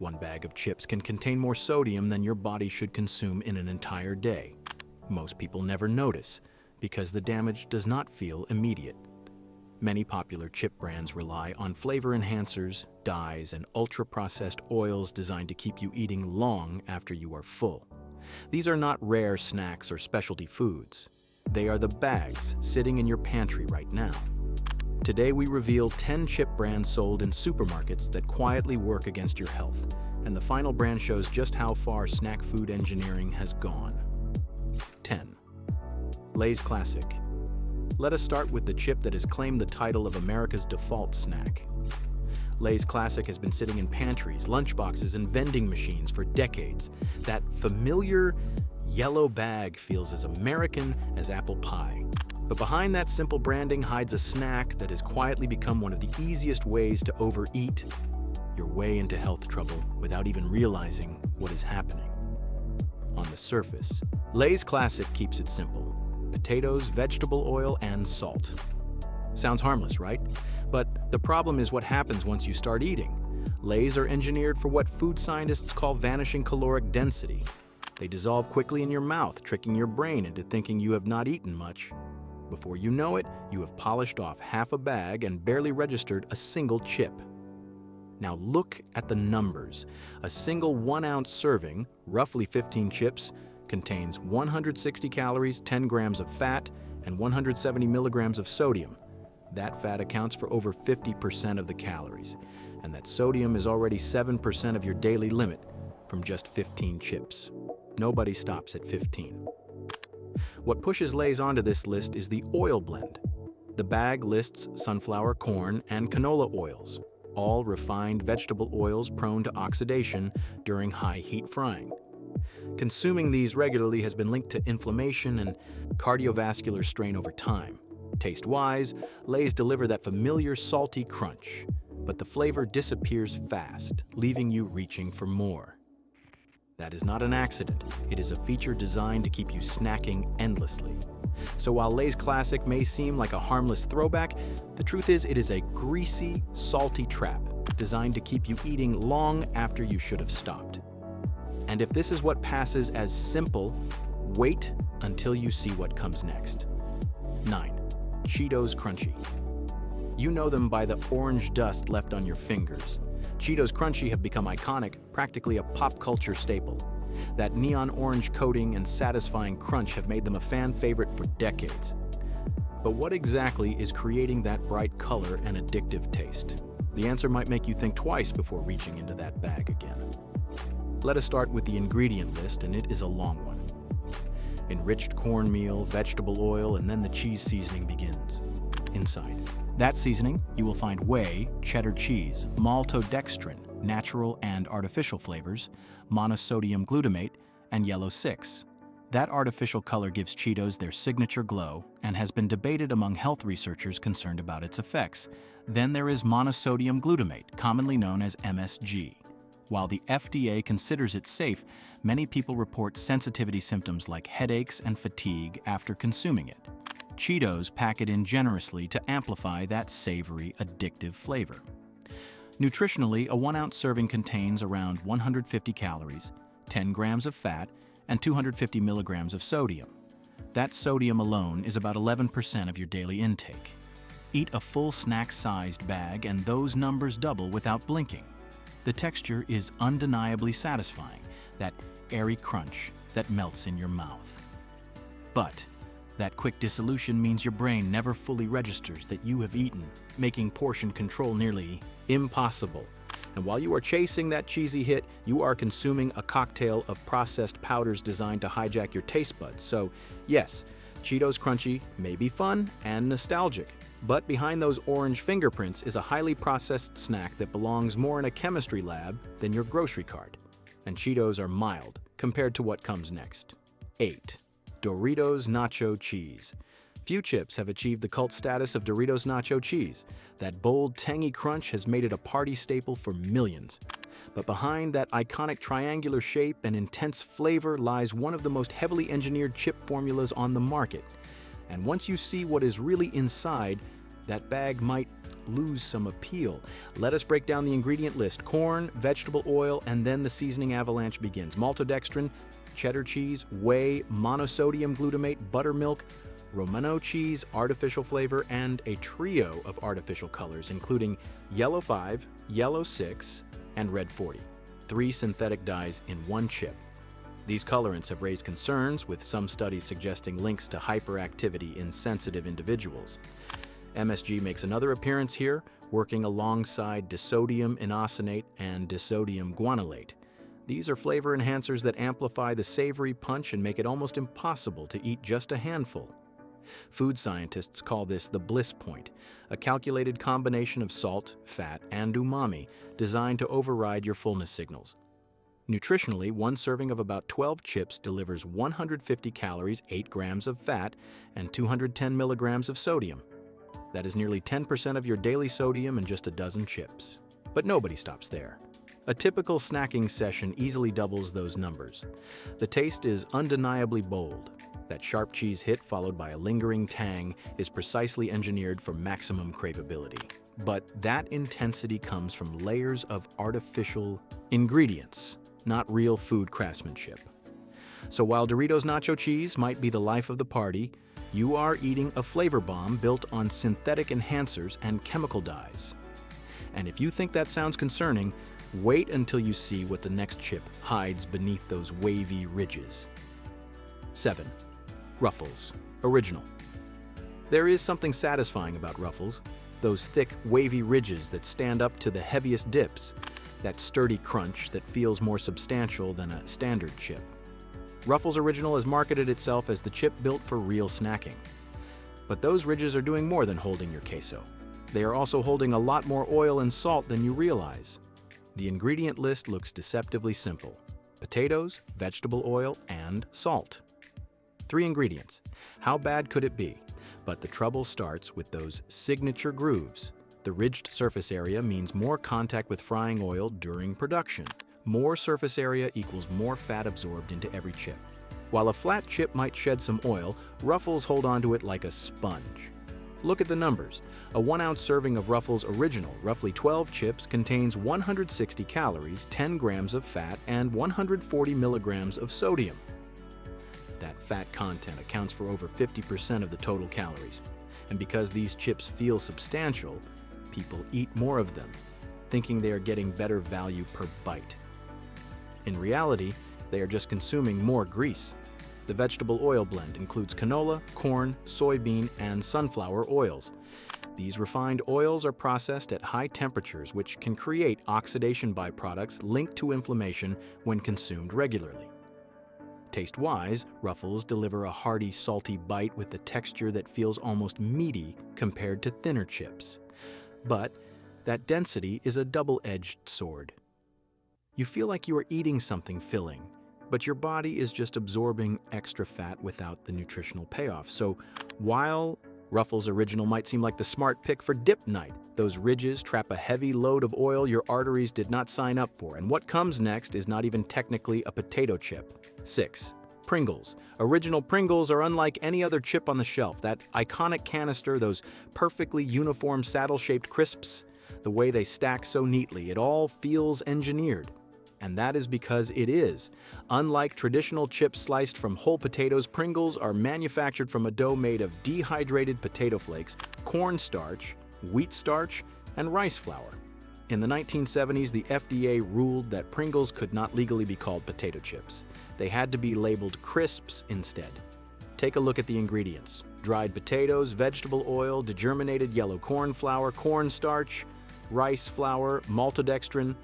One bag of chips can contain more sodium than your body should consume in an entire day. Most people never notice because the damage does not feel immediate. Many popular chip brands rely on flavor enhancers, dyes, and ultra-processed oils designed to keep you eating long after you are full. These are not rare snacks or specialty foods. They are the bags sitting in your pantry right now. Today we reveal 10 chip brands sold in supermarkets that quietly work against your health, and the final brand shows just how far snack food engineering has gone. 10. Lay's Classic. Let us start with the chip that has claimed the title of America's default snack. Lay's Classic has been sitting in pantries, lunchboxes, and vending machines for decades. That familiar yellow bag feels as American as apple pie. But behind that simple branding hides a snack that has quietly become one of the easiest ways to overeat your way into health trouble without even realizing what is happening. On the surface, Lay's Classic keeps it simple: potatoes, vegetable oil, and salt. Sounds harmless, right? But the problem is what happens once you start eating. Lay's are engineered for what food scientists call vanishing caloric density. They dissolve quickly in your mouth, tricking your brain into thinking you have not eaten much. Before you know it, you have polished off half a bag and barely registered a single chip. Now look at the numbers. A single 1-ounce serving, roughly 15 chips, contains 160 calories, 10 grams of fat, and 170 milligrams of sodium. That fat accounts for over 50% of the calories, and that sodium is already 7% of your daily limit from just 15 chips. Nobody stops at 15. What pushes Lay's onto this list is the oil blend. The bag lists sunflower, corn, and canola oils, all refined vegetable oils prone to oxidation during high heat frying. Consuming these regularly has been linked to inflammation and cardiovascular strain over time. Taste-wise, Lay's deliver that familiar salty crunch, but the flavor disappears fast, leaving you reaching for more. That is not an accident. It is a feature designed to keep you snacking endlessly. So while Lay's Classic may seem like a harmless throwback, the truth is it is a greasy, salty trap designed to keep you eating long after you should have stopped. And if this is what passes as simple, wait until you see what comes next. 9. Cheetos Crunchy. You know them by the orange dust left on your fingers. Cheetos Crunchy have become iconic, practically a pop culture staple. That neon orange coating and satisfying crunch have made them a fan favorite for decades. But what exactly is creating that bright color and addictive taste? The answer might make you think twice before reaching into that bag again. Let us start with the ingredient list, and it is a long one. Enriched cornmeal, vegetable oil, and then the cheese seasoning begins. Inside that seasoning, you will find whey, cheddar cheese, maltodextrin, natural and artificial flavors, monosodium glutamate, and yellow 6. That artificial color gives Cheetos their signature glow and has been debated among health researchers concerned about its effects. Then there is monosodium glutamate, commonly known as MSG. While the FDA considers it safe, many people report sensitivity symptoms like headaches and fatigue after consuming it. Cheetos pack it in generously to amplify that savory, addictive flavor. Nutritionally, a 1-ounce serving contains around 150 calories, 10 grams of fat, and 250 milligrams of sodium. That sodium alone is about 11% of your daily intake. Eat a full snack-sized bag and those numbers double without blinking. The texture is undeniably satisfying, that airy crunch that melts in your mouth. But that quick dissolution means your brain never fully registers that you have eaten, making portion control nearly impossible. And while you are chasing that cheesy hit, you are consuming a cocktail of processed powders designed to hijack your taste buds. So yes, Cheetos Crunchy may be fun and nostalgic, but behind those orange fingerprints is a highly processed snack that belongs more in a chemistry lab than your grocery cart. And Cheetos are mild compared to what comes next. 8. Doritos Nacho Cheese. Few chips have achieved the cult status of Doritos Nacho Cheese. That bold, tangy crunch has made it a party staple for millions. But behind that iconic triangular shape and intense flavor lies one of the most heavily engineered chip formulas on the market. And once you see what is really inside, that bag might lose some appeal. Let us break down the ingredient list. Corn, vegetable oil, and then the seasoning avalanche begins. Maltodextrin, cheddar cheese, whey, monosodium glutamate, buttermilk, Romano cheese, artificial flavor, and a trio of artificial colors, including yellow 5, yellow 6, and red 40. 3 synthetic dyes in one chip. These colorants have raised concerns, with some studies suggesting links to hyperactivity in sensitive individuals. MSG makes another appearance here, working alongside disodium inosinate and disodium guanylate. These are flavor enhancers that amplify the savory punch and make it almost impossible to eat just a handful. Food scientists call this the bliss point, a calculated combination of salt, fat, and umami designed to override your fullness signals. Nutritionally, one serving of about 12 chips delivers 150 calories, 8 grams of fat, and 210 milligrams of sodium. That is nearly 10% of your daily sodium in just a dozen chips. But nobody stops there. A typical snacking session easily doubles those numbers. The taste is undeniably bold. That sharp cheese hit followed by a lingering tang is precisely engineered for maximum craveability. But that intensity comes from layers of artificial ingredients, not real food craftsmanship. So while Doritos nacho cheese might be the life of the party, you are eating a flavor bomb built on synthetic enhancers and chemical dyes. And if you think that sounds concerning, wait until you see what the next chip hides beneath those wavy ridges. 7. Ruffles Original. There is something satisfying about Ruffles, those thick, wavy ridges that stand up to the heaviest dips, that sturdy crunch that feels more substantial than a standard chip. Ruffles Original has marketed itself as the chip built for real snacking. But those ridges are doing more than holding your queso. They are also holding a lot more oil and salt than you realize. The ingredient list looks deceptively simple: potatoes, vegetable oil, and salt. 3 ingredients. How bad could it be? But the trouble starts with those signature grooves. The ridged surface area means more contact with frying oil during production. More surface area equals more fat absorbed into every chip. While a flat chip might shed some oil, Ruffles hold onto it like a sponge. Look at the numbers. A 1-ounce serving of Ruffles Original, roughly 12 chips, contains 160 calories, 10 grams of fat, and 140 milligrams of sodium. That fat content accounts for over 50% of the total calories. And because these chips feel substantial, people eat more of them, thinking they are getting better value per bite. In reality, they are just consuming more grease. The vegetable oil blend includes canola, corn, soybean, and sunflower oils. These refined oils are processed at high temperatures, which can create oxidation byproducts linked to inflammation when consumed regularly. Taste-wise, Ruffles deliver a hearty, salty bite with a texture that feels almost meaty compared to thinner chips. But that density is a double-edged sword. You feel like you are eating something filling, but your body is just absorbing extra fat without the nutritional payoff. So while Ruffles Original might seem like the smart pick for dip night, those ridges trap a heavy load of oil your arteries did not sign up for, and what comes next is not even technically a potato chip. 6. Pringles. Original Pringles are unlike any other chip on the shelf. That iconic canister, those perfectly uniform saddle-shaped crisps, the way they stack so neatly, it all feels engineered. And that is because it is. Unlike traditional chips sliced from whole potatoes, Pringles are manufactured from a dough made of dehydrated potato flakes, cornstarch, wheat starch, and rice flour. In the 1970s, the FDA ruled that Pringles could not legally be called potato chips. They had to be labeled crisps instead. Take a look at the ingredients: dried potatoes, vegetable oil, degerminated yellow corn flour, cornstarch, rice flour, maltodextrin,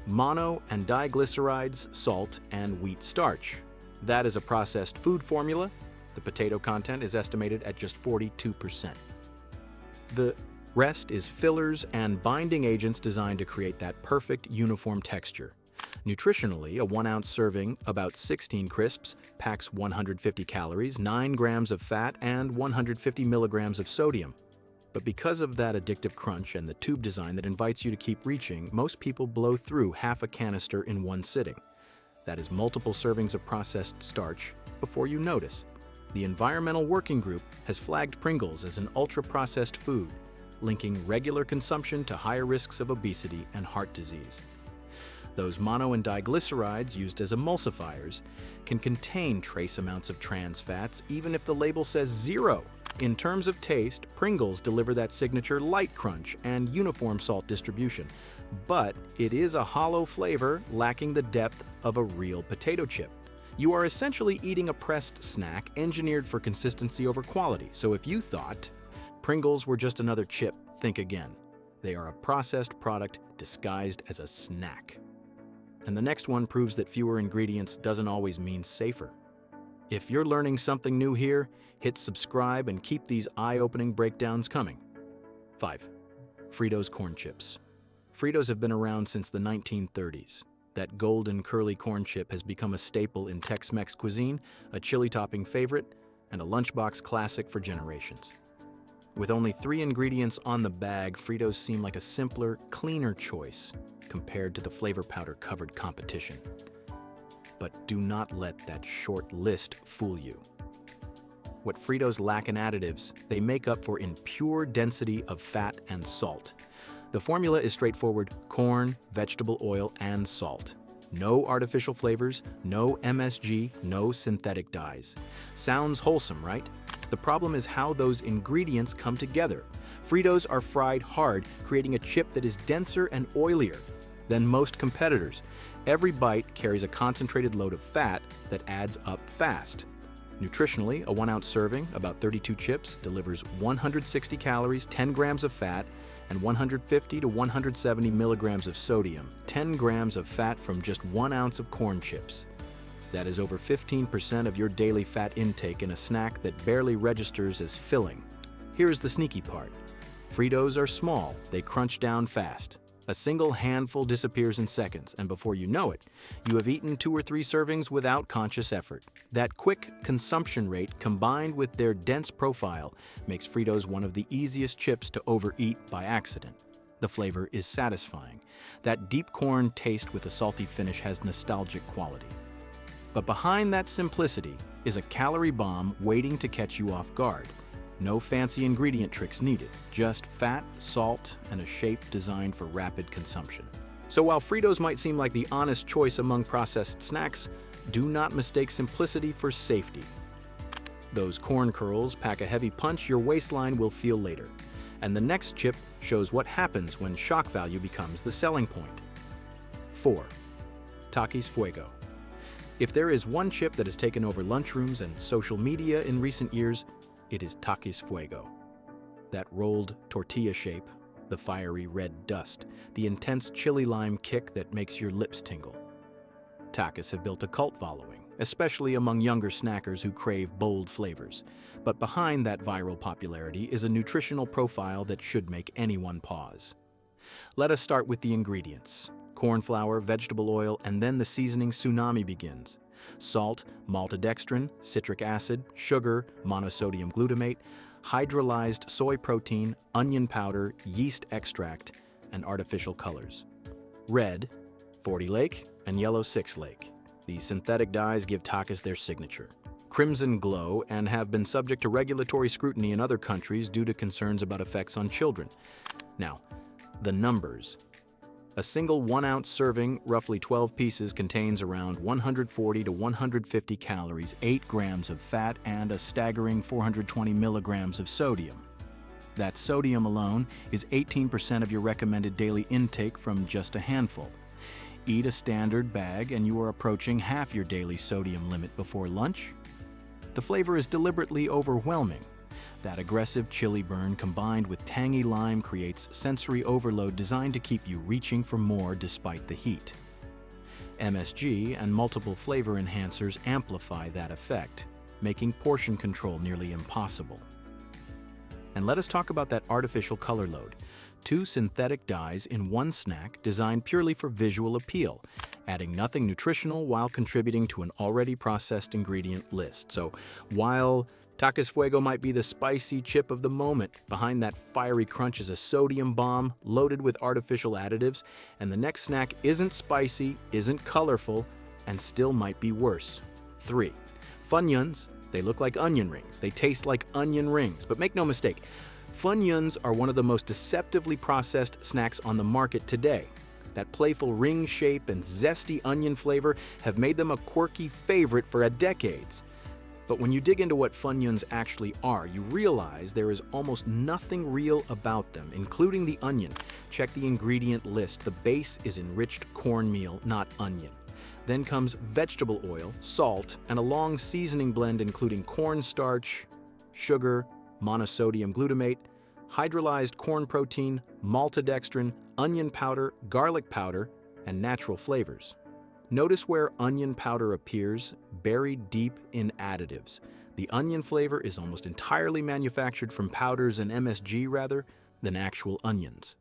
mono and diglycerides, salt, and wheat starch. That is a processed food formula. The potato content is estimated at just 42%. The rest is fillers and binding agents designed to create that perfect uniform texture. Nutritionally, a 1-ounce serving, about 16 crisps, packs 150 calories, 9 grams of fat, and 150 milligrams of sodium. But because of that addictive crunch and the tube design that invites you to keep reaching, most people blow through half a canister in one sitting. That is multiple servings of processed starch before you notice. The Environmental Working Group has flagged Pringles as an ultra-processed food, linking regular consumption to higher risks of obesity and heart disease. Those mono and diglycerides used as emulsifiers can contain trace amounts of trans fats even if the label says 0. In terms of taste, Pringles deliver that signature light crunch and uniform salt distribution, but it is a hollow flavor lacking the depth of a real potato chip. You are essentially eating a pressed snack engineered for consistency over quality, so if you thought Pringles were just another chip, think again. They are a processed product disguised as a snack. And the next one proves that fewer ingredients doesn't always mean safer. If you're learning something new here, hit subscribe and keep these eye-opening breakdowns coming. 5. Fritos corn chips. Fritos have been around since the 1930s. That golden curly corn chip has become a staple in Tex-Mex cuisine, a chili topping favorite, and a lunchbox classic for generations. With only 3 ingredients on the bag, Fritos seem like a simpler, cleaner choice compared to the flavor powder-covered competition. But do not let that short list fool you. What Fritos lack in additives, they make up for in pure density of fat and salt. The formula is straightforward: corn, vegetable oil, and salt. No artificial flavors, no MSG, no synthetic dyes. Sounds wholesome, right? The problem is how those ingredients come together. Fritos are fried hard, creating a chip that is denser and oilier than most competitors. Every bite carries a concentrated load of fat that adds up fast. Nutritionally, a 1-ounce serving, about 32 chips, delivers 160 calories, 10 grams of fat, and 150 to 170 milligrams of sodium, 10 grams of fat from just 1 ounce of corn chips. That is over 15% of your daily fat intake in a snack that barely registers as filling. Here's the sneaky part. Fritos are small, they crunch down fast. A single handful disappears in seconds, and before you know it, you have eaten 2 or 3 servings without conscious effort. That quick consumption rate, combined with their dense profile, makes Fritos one of the easiest chips to overeat by accident. The flavor is satisfying. That deep corn taste with a salty finish has nostalgic quality. But behind that simplicity is a calorie bomb waiting to catch you off guard. No fancy ingredient tricks needed, just fat, salt, and a shape designed for rapid consumption. So while Fritos might seem like the honest choice among processed snacks, do not mistake simplicity for safety. Those corn curls pack a heavy punch your waistline will feel later. And the next chip shows what happens when shock value becomes the selling point. 4. Takis Fuego. If there is one chip that has taken over lunchrooms and social media in recent years, it is Takis Fuego. That rolled tortilla shape, the fiery red dust, the intense chili lime kick that makes your lips tingle. Takis have built a cult following, especially among younger snackers who crave bold flavors. But behind that viral popularity is a nutritional profile that should make anyone pause. Let us start with the ingredients. Corn flour, vegetable oil, and then the seasoning tsunami begins. Salt, maltodextrin, citric acid, sugar, monosodium glutamate, hydrolyzed soy protein, onion powder, yeast extract, and artificial colors. Red, 40 Lake, and yellow 6 Lake. These synthetic dyes give Takis their signature. Crimson glow and have been subject to regulatory scrutiny in other countries due to concerns about effects on children. Now, the numbers. A single 1-ounce serving, roughly 12 pieces, contains around 140 to 150 calories, 8 grams of fat, and a staggering 420 milligrams of sodium. That sodium alone is 18% of your recommended daily intake from just a handful. Eat a standard bag and you are approaching half your daily sodium limit before lunch. The flavor is deliberately overwhelming. That aggressive chili burn combined with tangy lime creates sensory overload designed to keep you reaching for more despite the heat. MSG and multiple flavor enhancers amplify that effect, making portion control nearly impossible. And let us talk about that artificial color load. 2 synthetic dyes in one snack designed purely for visual appeal, adding nothing nutritional while contributing to an already processed ingredient list. So while Takis Fuego might be the spicy chip of the moment, behind that fiery crunch is a sodium bomb loaded with artificial additives, and the next snack isn't spicy, isn't colorful, and still might be worse. 3. Funyuns. They look like onion rings. They taste like onion rings. But make no mistake, Funyuns are one of the most deceptively processed snacks on the market today. That playful ring shape and zesty onion flavor have made them a quirky favorite for decades. But when you dig into what Funyuns actually are, you realize there is almost nothing real about them, including the onion. Check the ingredient list. The base is enriched cornmeal, not onion. Then comes vegetable oil, salt, and a long seasoning blend including cornstarch, sugar, monosodium glutamate, hydrolyzed corn protein, maltodextrin, onion powder, garlic powder, and natural flavors. Notice where onion powder appears, buried deep in additives. The onion flavor is almost entirely manufactured from powders and MSG rather than actual onions.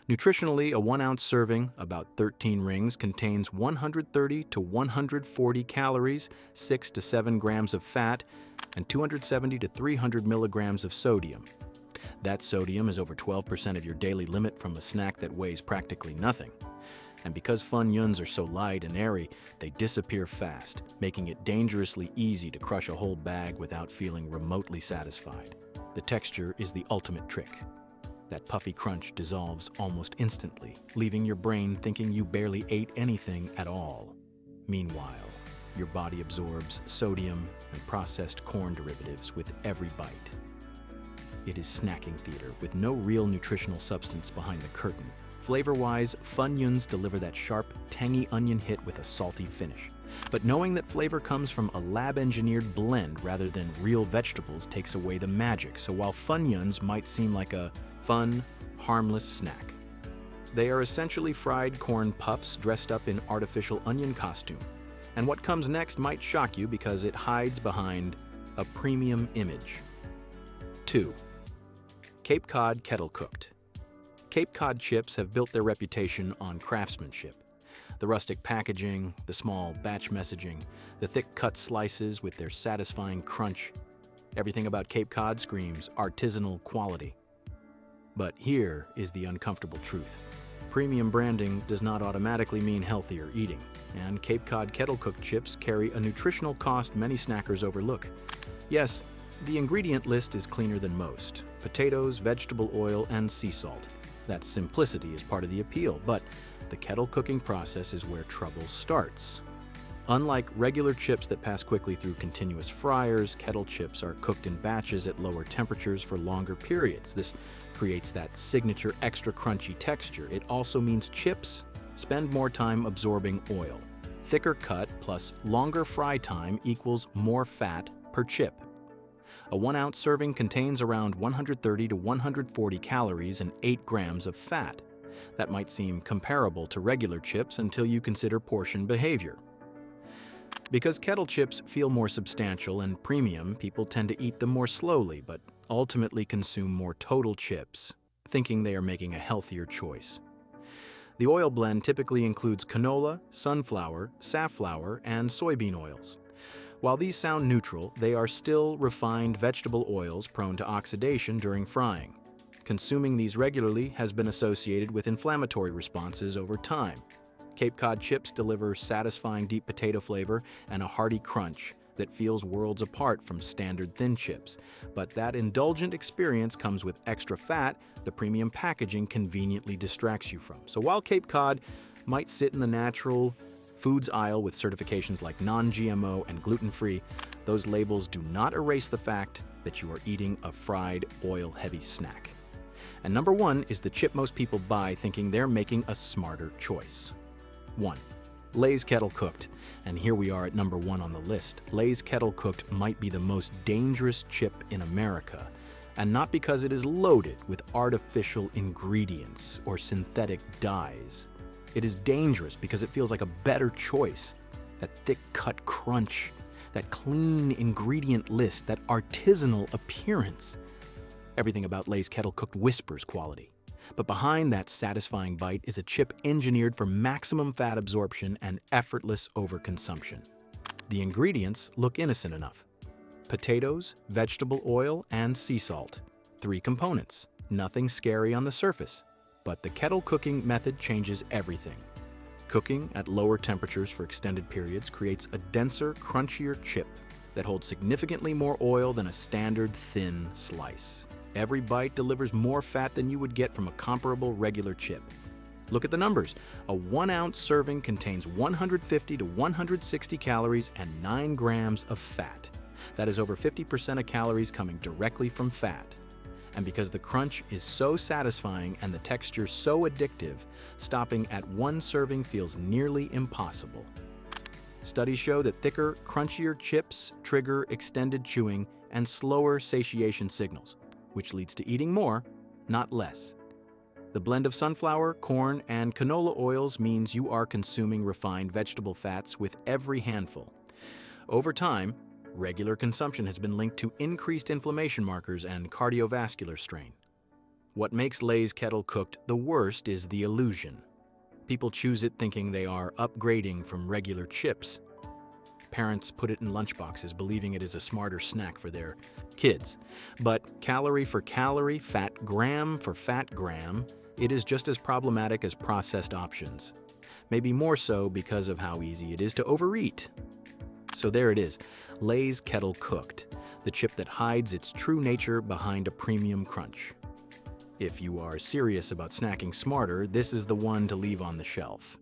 Nutritionally, a 1-ounce serving, about 13 rings, contains 130 to 140 calories, 6 to 7 grams of fat, and 270 to 300 milligrams of sodium. That sodium is over 12% of your daily limit from a snack that weighs practically nothing. And because Funyuns are so light and airy, they disappear fast, making it dangerously easy to crush a whole bag without feeling remotely satisfied. The texture is the ultimate trick. That puffy crunch dissolves almost instantly, leaving your brain thinking you barely ate anything at all. Meanwhile, your body absorbs sodium and processed corn derivatives with every bite. It is snacking theater with no real nutritional substance behind the curtain. Flavor-wise, Funyuns deliver that sharp, tangy onion hit with a salty finish. But knowing that flavor comes from a lab-engineered blend rather than real vegetables takes away the magic. So while Funyuns might seem like a fun, harmless snack, they are essentially fried corn puffs dressed up in artificial onion costume. And what comes next might shock you because it hides behind a premium image. 2. Cape Cod Kettle Cooked. Cape Cod chips have built their reputation on craftsmanship. The rustic packaging, the small batch messaging, the thick cut slices with their satisfying crunch. Everything about Cape Cod screams artisanal quality. But here is the uncomfortable truth. Premium branding does not automatically mean healthier eating, and Cape Cod kettle-cooked chips carry a nutritional cost many snackers overlook. Yes, the ingredient list is cleaner than most: potatoes, vegetable oil, and sea salt. That simplicity is part of the appeal, but the kettle cooking process is where trouble starts. Unlike regular chips that pass quickly through continuous fryers, kettle chips are cooked in batches at lower temperatures for longer periods. This creates that signature extra crunchy texture. It also means chips spend more time absorbing oil. Thicker cut plus longer fry time equals more fat per chip. A 1-ounce serving contains around 130 to 140 calories and 8 grams of fat. That might seem comparable to regular chips until you consider portion behavior. Because kettle chips feel more substantial and premium, people tend to eat them more slowly, but ultimately consume more total chips, thinking they are making a healthier choice. The oil blend typically includes canola, sunflower, safflower, and soybean oils. While these sound neutral, they are still refined vegetable oils prone to oxidation during frying. Consuming these regularly has been associated with inflammatory responses over time. Cape Cod chips deliver satisfying deep potato flavor and a hearty crunch that feels worlds apart from standard thin chips. But that indulgent experience comes with extra fat the premium packaging conveniently distracts you from. So while Cape Cod might sit in the natural foods aisle with certifications like non-GMO and gluten-free, those labels do not erase the fact that you are eating a fried, oil-heavy snack. And number 1 is the chip most people buy thinking they're making a smarter choice. 1. Lay's Kettle Cooked. And here we are at number 1 on the list. Lay's Kettle Cooked might be the most dangerous chip in America, and not because it is loaded with artificial ingredients or synthetic dyes. It is dangerous because it feels like a better choice. That thick-cut crunch, that clean ingredient list, that artisanal appearance. Everything about Lay's Kettle Cooked whispers quality. But behind that satisfying bite is a chip engineered for maximum fat absorption and effortless overconsumption. The ingredients look innocent enough. Potatoes, vegetable oil, and sea salt. 3 components. Nothing scary on the surface. But the kettle cooking method changes everything. Cooking at lower temperatures for extended periods creates a denser, crunchier chip that holds significantly more oil than a standard thin slice. Every bite delivers more fat than you would get from a comparable regular chip. Look at the numbers. A 1-ounce serving contains 150 to 160 calories and 9 grams of fat. That is over 50% of calories coming directly from fat. And because the crunch is so satisfying and the texture so addictive, stopping at one serving feels nearly impossible. Studies show that thicker, crunchier chips trigger extended chewing and slower satiation signals, which leads to eating more, not less. The blend of sunflower, corn, and canola oils means you are consuming refined vegetable fats with every handful. Over time, regular consumption has been linked to increased inflammation markers and cardiovascular strain. What makes Lay's Kettle Cooked the worst is the illusion. People choose it thinking they are upgrading from regular chips. Parents put it in lunchboxes believing it is a smarter snack for their kids. But calorie for calorie, fat gram for fat gram, it is just as problematic as processed options. Maybe more so because of how easy it is to overeat. So there it is, Lay's Kettle Cooked, the chip that hides its true nature behind a premium crunch. If you are serious about snacking smarter, this is the one to leave on the shelf.